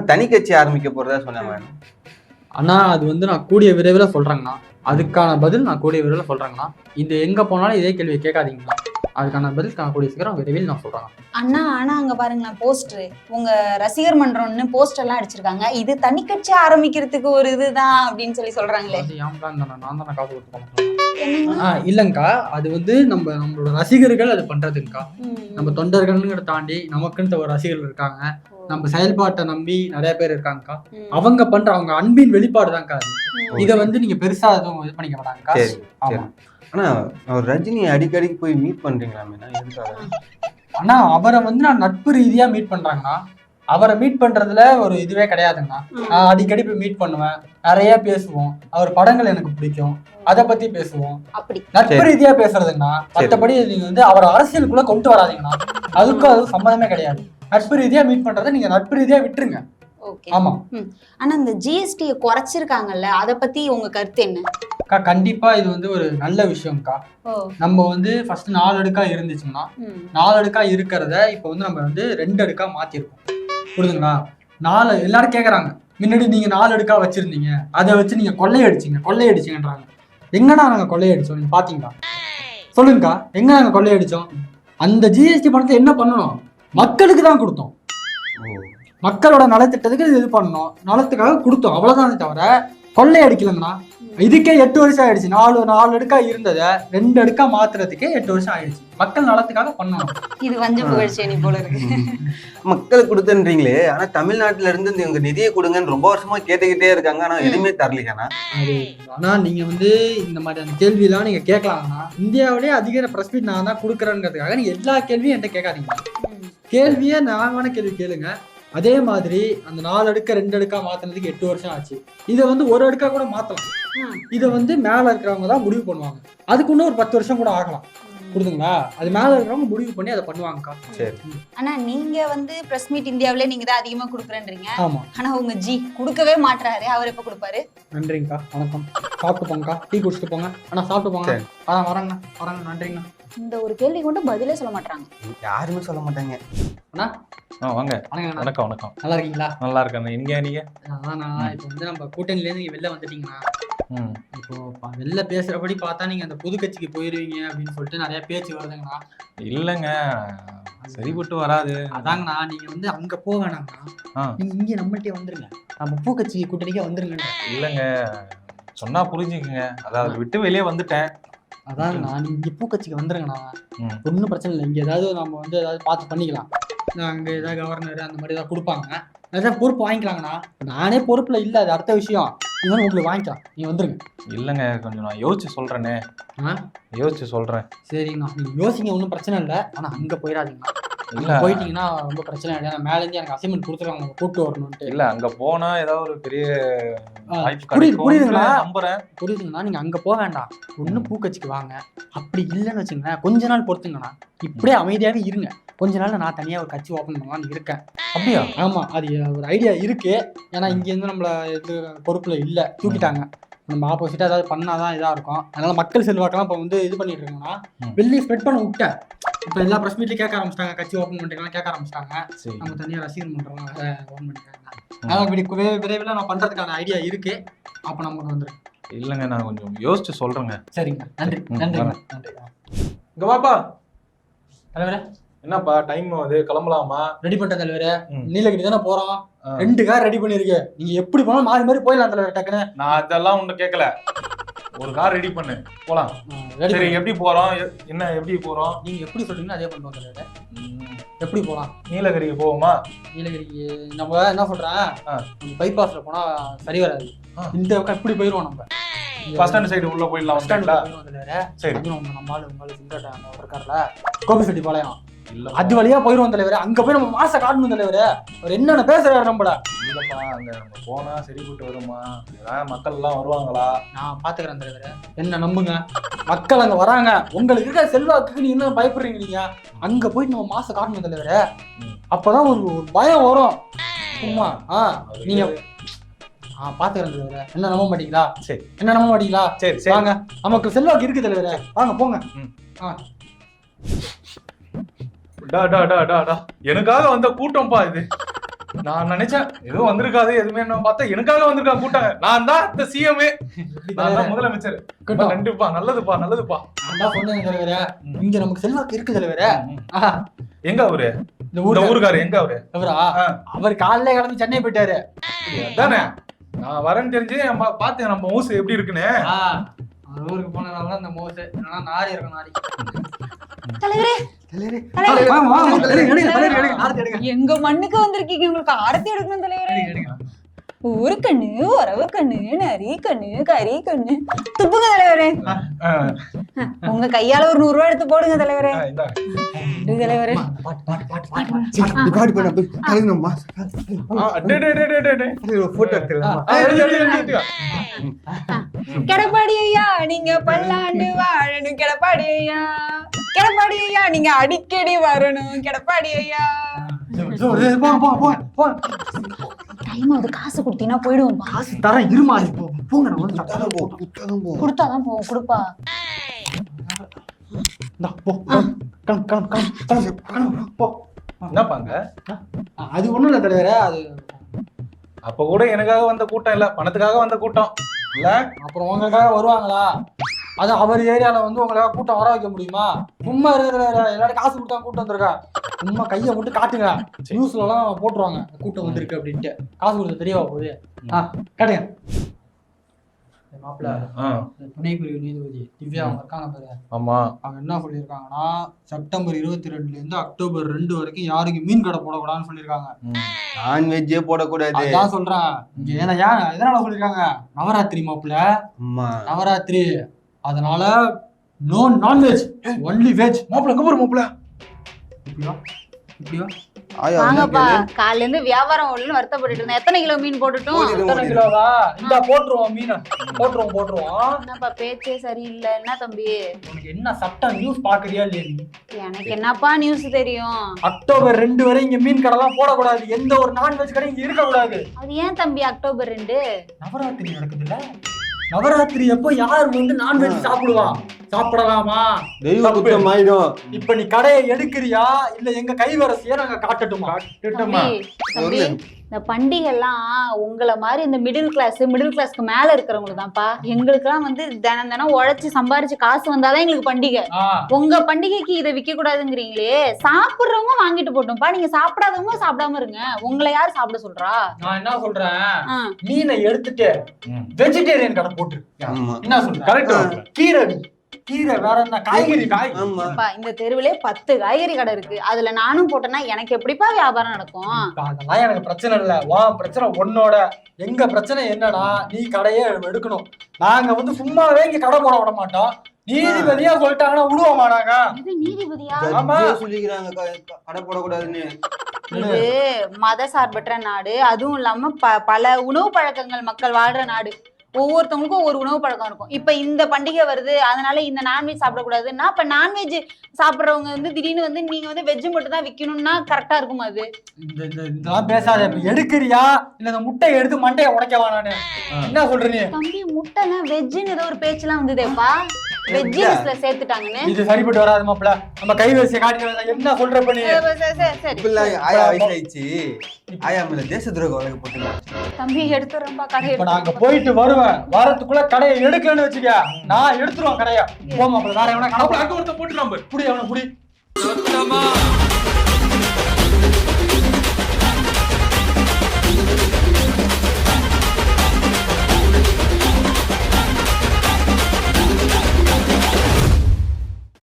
தனி கட்சி ஆரம்பிக்க போறதா சொன்னாங்க அண்ணா. அது வந்து நான் கூடிய விரைவில் சொல்றேங்கண்ணா. அதுக்கான பதில் நான் கூடிய விரைவில் சொல்றேங்கண்ணா. இது எங்க போனாலும் இதே கேள்வி கேட்காதீங்கண்ணா. அதுக்கான பதில் கூடிய சீக்கிரம் விரைவில் நான் சொல்றேன் அண்ணா. ஆனா அங்க பாருங்களேன், போஸ்டர் உங்க ரசிகர் மன்றம்னு போஸ்டர் எல்லாம் அடிச்சிருக்காங்க. இது தனி கட்சி ஆரம்பிக்கிறதுக்கு ஒரு இதுதான் அப்படின்னு சொல்றாங்களே. நான் தானே காசு கொடுத்து இல்லங்கா. அது வந்து நம்மளோட ரசிகர்கள் அது பண்றதுங்கக்கா. நம்ம தொண்டர்கள்ங்கிற தாண்டி நமக்குன்ட்டு ஒரு ரசிகர்கள் இருக்காங்க. நம்ம செயல்பாட்டை நம்பி நிறைய பேர் இருக்காங்கக்கா. அவங்க பண்ற அவங்க அன்பின் வெளிப்பாடுதான்க்கா. இதை வந்து நீங்க பெருசா எதுவும் இது பண்ணிக்க மாட்டாங்கக்கா. ஆமா. ஆனா ரஜினி அடிக்கடி போய் மீட் பண்றீங்களா? ஆனா அவரை வந்து நான் நட்பு ரீதியா மீட் பண்றாங்கண்ணா. அவரை மீட் பண்றதுல ஒரு இதுவே கிடையாதுங்கண்ணா. நான் அடிக்கடி போய் மீட் பண்ணுவேன், நிறைய பேசுவோம். அவர் படங்கள் எனக்கு பிடிக்கும், அதை பத்தி பேசுவோம். நட்பு ரீதியா பேசுறதுங்கண்ணா. மற்றபடி நீங்க வந்து அவரை அரசியலுக்குள்ள கொண்டு வராதீங்கண்ணா. அதுக்கும் அது சம்மதமே கிடையாது. நட்பு ரீதியா மீட் பண்றதை நீங்க நட்பு ரீதியா விட்டுருங்க. ஆமா. ஆனா இந்த ஜிஎஸ்டி குறைச்சிருக்காங்கல்ல, அத பத்தி உங்க கருத்து என்ன? கண்டிப்பா இது வந்து ஒரு நல்ல விஷயம்க்கா. நம்ம வந்து ஃபர்ஸ்ட் 4 அடுக்கா இருந்துச்சுன்னா 4 அடுக்கா இருக்கிறத இப்ப வந்து நம்ம வந்து 2 அடுக்கா மாத்திருக்கோம். புரியுதுங்களா? 4 எல்லாரும் கேக்குறாங்க, முன்னாடி நீங்க 4 அடுக்கா வச்சிருந்தீங்க, அதை வச்சு நீங்க கொள்ளையடிச்சீங்கன்றாங்க. எங்கடா நாங்க கொள்ளையடிச்சோம்? நீங்க பாத்தீங்களா? சொல்லுங்கக்கா, எங்க நாங்க கொள்ளையடிச்சோம்? அந்த ஜிஎஸ்டி பணத்தை என்ன பண்ணணும்? மக்களுக்கு தான் கொடுத்தோம். மக்களோட நலத்திட்டத்துக்கு இது பண்ணணும், நலத்துக்காக கொடுத்தோம், அவ்வளவுதானே தவிர கொள்ளை அடிக்கலங்கண்ணா. இதுக்கே 8 வருஷம் ஆயிடுச்சு. 4 அடுக்கா இருந்ததை 2 அடுக்கா மாத்துறதுக்கே 8 வருஷம் ஆயிடுச்சு. மக்கள் நலத்துக்காக பண்ணணும். இது வஞ்ச புகழ்ச்சி போல இருக்கு. மக்களுக்கு கொடுத்துன்றீங்களே, ஆனா தமிழ்நாட்டுல இருந்து இவங்க நிதியை கொடுங்கன்னு ரொம்ப வருஷமா கேட்டுக்கிட்டே இருக்காங்க. ஆனா எதுவுமே தரலீங்கண்ணா. ஆனா நீங்க வந்து இந்த மாதிரி அந்த கேள்வி எல்லாம் நீங்க கேட்கலாம்னா, இந்தியாவிலேயே அதிக பிரஸ் மீட் நான் தான் கொடுக்குறேங்கிறதுக்காக நீங்க எல்லா கேள்வியும் என்கிட்ட கேட்காதீங்க. கேள்வியே நாமான கேள்வி கேளுங்க. அதே மாதிரி அந்த 4 அடுக்க 2 அடுக்கா மாத்தினதுக்கு 8 வருஷம் ஆச்சு. இதை வந்து 1 அடுக்கா கூட மாத்தலாம். இதை வந்து மேல இருக்கிறவங்க தான் முடிவு பண்ணுவாங்க. அதுக்கு இன்னும் ஒரு 10 வருஷம் கூட ஆகலாம். புரியுதுங்களா? அது மேல இருக்கிறவங்க முடிவு பண்ணி அதை பண்ணுவாங்கக்கா. சரி. ஆனா நீங்க வந்து பிரஸ் மீட் இந்தியாவிலே நீங்க தான் அதிகமா கொடுக்குறேன்றீங்க. ஆமா. ஆனா உங்க ஜி கொடுக்கவே மாட்டாரு. அவர் எப்ப கொடுப்பாரு? நன்றிங்கக்கா, வணக்கம். சாப்பிட்டு போங்கக்கா, டீ குடிச்சிட்டு போங்க. ஆனா சாப்பிட்டு போங்க. வரேங்க. நன்றிங்க. இந்த ஒரு கேள்வி கொண்டு பதிலே சொல்ல மாட்டாங்க. யாருமே சொல்ல மாட்டாங்க. அண்ணா வாங்க. வணக்கம். நல்லா இருக்கீங்களா? நல்லா இருக்கேன். எங்க நீங்க? அதாண்ணா, இப்போ வந்து நம்ம கூட்டணில இருந்து நீங்க வெளில வந்துட்டீங்கன்னா, இப்போ வெளில பேசுறபடி பார்த்தா நீங்க அந்த புது கட்சிக்கு போயிருவீங்க அப்படின்னு சொல்லிட்டு நிறைய பேச்சு வருதுங்கண்ணா. இல்லங்க, சரிபட்டு வராது. அதாங்கண்ணா, நீங்க வந்து அங்க போக வேணாங்கண்ணா. நீங்க இங்க நம்மள்ட்டே வந்துருங்க. நம்ம பூ கட்சி கூட்டணிக்கே வந்துருங்க. இல்லங்க, சொன்னா புரிஞ்சுக்குங்க. அதாவது விட்டு வெளியே வந்துட்டேன். அதாங்கண்ணா, நீங்க இங்க பூ கட்சிக்கு வந்துருங்கண்ணா. ஒன்றும் பிரச்சனை இல்லை. இங்க ஏதாவது நம்ம வந்து ஏதாவது பார்த்து பண்ணிக்கலாம். அங்க ஏதாவது கவர்னர் அந்த மாதிரி ஏதாவது கொடுப்பாங்க, ஏதாவது பொறுப்பு வாங்கிக்கலாங்கண்ணா. நானே பொறுப்புல இல்லை, அது அடுத்த விஷயம். இருந்தாலும் உங்களுக்கு வாங்கிக்கலாம், நீங்க வந்துருங்க. இல்லங்க, கொஞ்சம் நான் யோசிச்சு சொல்றேனே. யோசிச்சு சொல்றேன். சரிங்கண்ணா, நீங்க யோசிங்க, ஒன்றும் பிரச்சனை இல்லை. ஆனா அங்க போயிடாதீங்கண்ணா. இல்ல போயிட்டீங்கன்னா ரொம்ப பிரச்சனை இல்லை. மேல இருந்து எனக்கு அசைன்மெண்ட் கொடுத்துருக்காங்க, கூப்பிட்டு வரணும்ட்டு. இல்ல, அங்க போனா ஏதாவது ஒரு பெரிய புரியுதுங்களா? நம்புறேன். புரியுதுங்கண்ணா. நீங்க அங்க போக வேண்டாம், ஒன்னும் பூக்கட்சிக்கு வாங்க. அப்படி இல்லைன்னு வச்சுங்களேன், கொஞ்ச நாள் பொறுத்துங்கண்ணா. இப்படியே அமைதியாவே இருங்க. கொஞ்ச நாள் நான் தனியா ஒரு கட்சி ஓப்பன் பண்ணலாம்னு இருக்கேன். அப்படியா? ஆமா, அது ஒரு ஐடியா இருக்கு. ஏன்னா இங்க இருந்து நம்மள இது பொறுப்புல இல்ல, தூக்கிட்டாங்க. நம்ம ஆப்போசிட்டா ஏதாவது பண்ணாதான் இதா இருக்கும். அதனால மக்கள் செல்வாக்கெல்லாம் இப்ப வந்து இது பண்ணிட்டு இருக்கோம்னா வெளியே ஸ்ப்ரெட் பண்ண விட்டேன். இப்ப எல்லா பிரஸ் மீட்லயும் கேட்க ஆரம்பிச்சிட்டாங்க, கட்சி ஓப்பன் பண்ணிக்கலாம் கேட்க ஆரம்பிச்சிட்டாங்க. நம்ம தனியா ரசிகர் பண்றோம், அதை ஓப்பன் பண்ணிட்டாங்க. அதனால விரைவில் நான் பண்றதுக்கான ஐடியா இருக்கு. அப்ப நமக்கு வந்துடும். இல்லங்க, நான் கொஞ்சம் யோசிச்சு சொல்றேங்க. சரிங்க, நன்றி. இங்க வாப்பா. தலைவரே, என்னப்பா டைம் அது, கிளம்பலாமா? ரெடி பண்ணிட்டேன் தலைவரே. நீலகிரி தானே போறோம், 2 கார் ரெடி பண்ணிருக்கு. நீங்க எப்படி போனாலும் மாறி மாறி போயிடலாம் தலைவரே. டக்குன்னு நான் அதெல்லாம் ஒண்ணு கேட்கல. ஒரு கார் ரெடி பண்ணு, போலாம். சரி, எப்படி போறோம்? என்ன எப்படி போறோம்? நீங்க எப்படி சொல்றீங்களோ அதே பண்ணுவோம் தலைவரே. எப்படி போலாம்? நீலகிரிக்கு போவோமா? நீலகிரிக்கு நம்ம என்ன சொல்றேன், பைபாஸ்ல போனா சரி வராது. இந்த பக்கம் இப்படி போயிருவோம். நம்ம பஸ் ஸ்டாண்ட் சைடு உள்ள போயிடலாம். சரி, நம்ம இருக்காருல கோபிசெட்டிப்பாளையம், அது வழியா போயிருவோம் தலைவரே. அங்க போய் நம்ம மாச காட்டணும் தலைவரே. அவர் என்னென்ன பேசுறாரு நம்மள. இல்லப்பா, அங்க நம்ம போனா சரிபட்டு வருமா? மக்கள் எல்லாம் வருவாங்களா? நான் பாத்துக்கிறேன் தலைவரே, என்ன நம்புங்க. மக்கள் அங்க வராங்க. உங்களுக்கு இருக்க செல்வாக்கு நீங்க என்ன பயப்படுறீங்க? நீங்க அங்க போயிட்டு நம்ம மாச காட்டணும் தலைவரே. அப்பதான் ஒரு பயம் வரும். சும்மா நீங்க பாத்துக்கிறேன் தலைவரே. என்ன நம்ப மாட்டீங்களா? சரி, என்ன நம்ப மாட்டீங்களா? சரி வாங்க, நமக்கு செல்வாக்கு இருக்கு தலைவரே. வாங்க போங்க. எனக்காக வந்த கூட்டம்பா இது. நான் நினைச்சேன் ஏதோ வந்திருக்காது எதுவுமே, என்ன பார்த்தா எனக்காக வந்திருக்கா கூட்டாங்க. நான் தான் இந்த சிஎம்ஏ, நான் தான் முதலமைச்சர். கண்டிப்பா நல்லதுப்பா நல்லதுப்பா. அதான் சொன்னேன் தலைவரே, இங்க நமக்கு செல்வாக்கு இருக்கு தலைவரே. எங்க அவரு? இந்த ஊருக்காரு எங்க அவரு? அவரா? அவர் காலையில கிளம்பி சென்னை போயிட்டாரு. தானே நான் வரேன்னு தெரிஞ்சு பார்த்தேன் நம்ம மவுஸ் எப்படி இருக்குன்னு. ஊருக்கு போனதால அந்த மவுஸ் நாரி இருக்கும் நாரி. தலைவரே எங்க மண்ணுக்கு வந்திருக்கீங்க, உங்களுக்கு ஆரத்தி எடுக்கணும் தலைவரே. ஊரு கண்ணு, உறவு கண்ணு, நரி கண்ணு, கறி கண்ணு, துப்புங்க தலைவரே. உங்க கையால ஒரு 100 ரூபாய் எடுத்து போடுங்க தலைவரே. தலைவரே கிடப்பாடி ஐயா நீங்க பல்லாண்டு வாழணும், கிடப்பாடி ஐயா, கிடப்பாடி ஐயா நீங்க அடிக்கடி வரணும், கிடப்பாடி ஐயா. டைமாவது காசு கொடுத்தீங்கன்னா போயிடுவோம். காசு தரேன் இருமா, போங்க. கொடுத்தாதான் போவோம், கொடுப்பா. என்னப்பாங்க? அது ஒண்ணும் இல்ல தலைவரே, அது அப்ப கூட எனக்காக வந்த கூட்டம் இல்ல, பணத்துக்காக வந்த கூட்டம் இல்ல. அப்புறம் உங்களுக்காக வருவாங்களா? அது அவர் ஏரியால வந்து உங்களுக்காக கூட்டம் வர வைக்க முடியுமா? சும்மா இருக்கிற எல்லாரும் காசு கொடுத்தா கூட்டம் வந்திருக்கா, சும்மா கையை மட்டும் காட்டுங்க, நியூஸ்ல எல்லாம் போட்டுருவாங்க கூட்டம் வந்திருக்கு அப்படின்ட்டு. காசு கொடுத்த தெரியவா போகுது? காட்டுங்க. மாப்பிள்ள துணைக்குரிய நீதிபதி திவ்யா அவங்க இருக்காங்க பாரு. ஆமா, அவங்க என்ன சொல்லியிருக்காங்கன்னா, செப்டம்பர் 22 இருந்து அக்டோபர் 2 வரைக்கும் யாருக்கும் மீன் கடை போடக்கூடாதுன்னு சொல்லியிருக்காங்க. நான்வெஜ்ஜே போடக்கூடாது. அதான் சொல்றேன். ஏன்னா எதனால சொல்லியிருக்காங்க? நவராத்திரி மாப்பிள்ள, நவராத்திரி, அதனால நோ நான்வெஜ், ஒன்லி வெஜ். மாப்பிள்ள எங்க போற மாப்பிள்ள? இப்படியா வாங்கப்பா, காலையில இருந்து வியாபாரம் ஓடலன்னு வருத்தப்பட்டு இருந்தேன். எத்தனை கிலோ மீன் போட்டுட்டோம்? எத்தனை கிலோவா? இந்த போட்டுருவோம் மீன், போட்டுருவோம். என்னப்பா பேச்சே சரியில்லை. என்ன தம்பி உனக்கு என்ன சட்டம் நியூஸ் பாக்குறியா இல்லையா? எனக்கு என்னப்பா நியூஸ் தெரியும்? அக்டோபர் 2 வரை இங்க மீன் கடை எல்லாம் போடக்கூடாது, எந்த ஒரு நான்வெஜ் கடை இங்க இருக்க கூடாது. அது ஏன் தம்பி அக்டோபர் 2? நவராத்திரி நடக்குதுல்ல, நவராத்திரி அப்போ யார் வந்து நான்வெஜ் சாப்பிடுவா? சாப்பிடலாமா? தெய்வ குற்றம் ஆயிடும். இப்ப நீ கடையை எடுக்கிறியா இல்ல எங்க கைவரசிய நாங்க காட்டட்டுமா? தம்பி இந்த பண்டிகை எல்லாம் உங்களை மாதிரி இந்த மிடில் கிளாஸ்க்கு மேல இருக்கிறவங்களுக்கு தான்ப்பா. எங்களுக்கு எல்லாம் வந்து தினம் உழைச்சு சம்பாரிச்சு காசு வந்தாதான் எங்களுக்கு பண்டிகை. உங்க பண்டிகைக்கு இதை விக்க கூடாதுங்கிறீங்களே. சாப்பிடுறவங்க வாங்கிட்டு போட்டோம்ப்பா, நீங்க சாப்பிடாதவங்க சாப்பிடாம இருங்க. உங்களை யாரு சாப்பிட சொல்றா? நான் என்ன சொல்றேன், மீனை எடுத்துட்டு வெஜிடேரியன் கடை போட்டு என்ன சொல்றேன்? கீரை வேற என்ன, காய்கறி இந்த தெருவிலே 10 காய்கறி கடை இருக்கு. அதுல நானும் போட்டேன்னா எனக்கு எப்படிப்பா வியாபாரம் நடக்கும்? அதெல்லாம் எனக்கு பிரச்சனை இல்ல, பிரச்சனை உன்னோட. எங்க பிரச்சனை என்னன்னா, நீ கடையே எடுக்கணும். நாங்க வந்து சும்மாவே இங்க கடை போட விட மாட்டோம். நீதிபதியா சொல்லிட்டாங்கன்னா விடுவோமா நாங்க? நீதிபதியா சொல்லிக்கிறாங்க கடை போடக்கூடாதுன்னு. இது மத சார்பற்ற நாடு, அதுவும் இல்லாம பல உணவு பழக்கங்கள் மக்கள் வாழ்ற நாடு. ஒவ்வொருத்தவங்களுக்கும் ஒவ்வொரு உணவு பழக்கம் இருக்கும். இப்ப இந்த பண்டிகை வருது, அதனால இந்த நான்வெஜ் சாப்பிடக்கூடாதுன்னா, இப்ப நான்வெஜ் சாப்பிடுறவங்க வந்து திடீர்னு வந்து நீங்க வந்து வெஜ் மட்டும் தான் விக்கணும்னா கரெக்டா இருக்குமா? அது இதெல்லாம் பேசாத. எடுக்கிறியா இல்ல இந்த முட்டையை எடுத்து மண்டையை உடைக்கவா? நானு என்ன சொல்றேன் தம்பி, முட்டைலாம் வெஜ்ஜுன்னு ஏதோ ஒரு பேச்செல்லாம் வந்ததேப்பா, வெஜ் லிஸ்ட்ல சேர்த்துட்டாங்கன்னு. இது சரிப்பட்டு வராது மாப்பிள்ள. நம்ம கைவரிசை காட்டி என்ன சொல்ற பண்ணி ஆயா வயசாயிடுச்சு, ஆயா மேல தேச துரோக வழக்கு போட்டுங்க. தம்பி எடுத்துறோம்பா கடையை. இப்ப நாங்க போயிட்டு வருவேன், வரதுக்குள்ள கடையை எடுக்கலன்னு வச்சுக்க, நான் எடுத்துருவோம் கடையை. போமா வேற எவனா கடை ஒருத்த போட்டு புடி, அவனை புடி.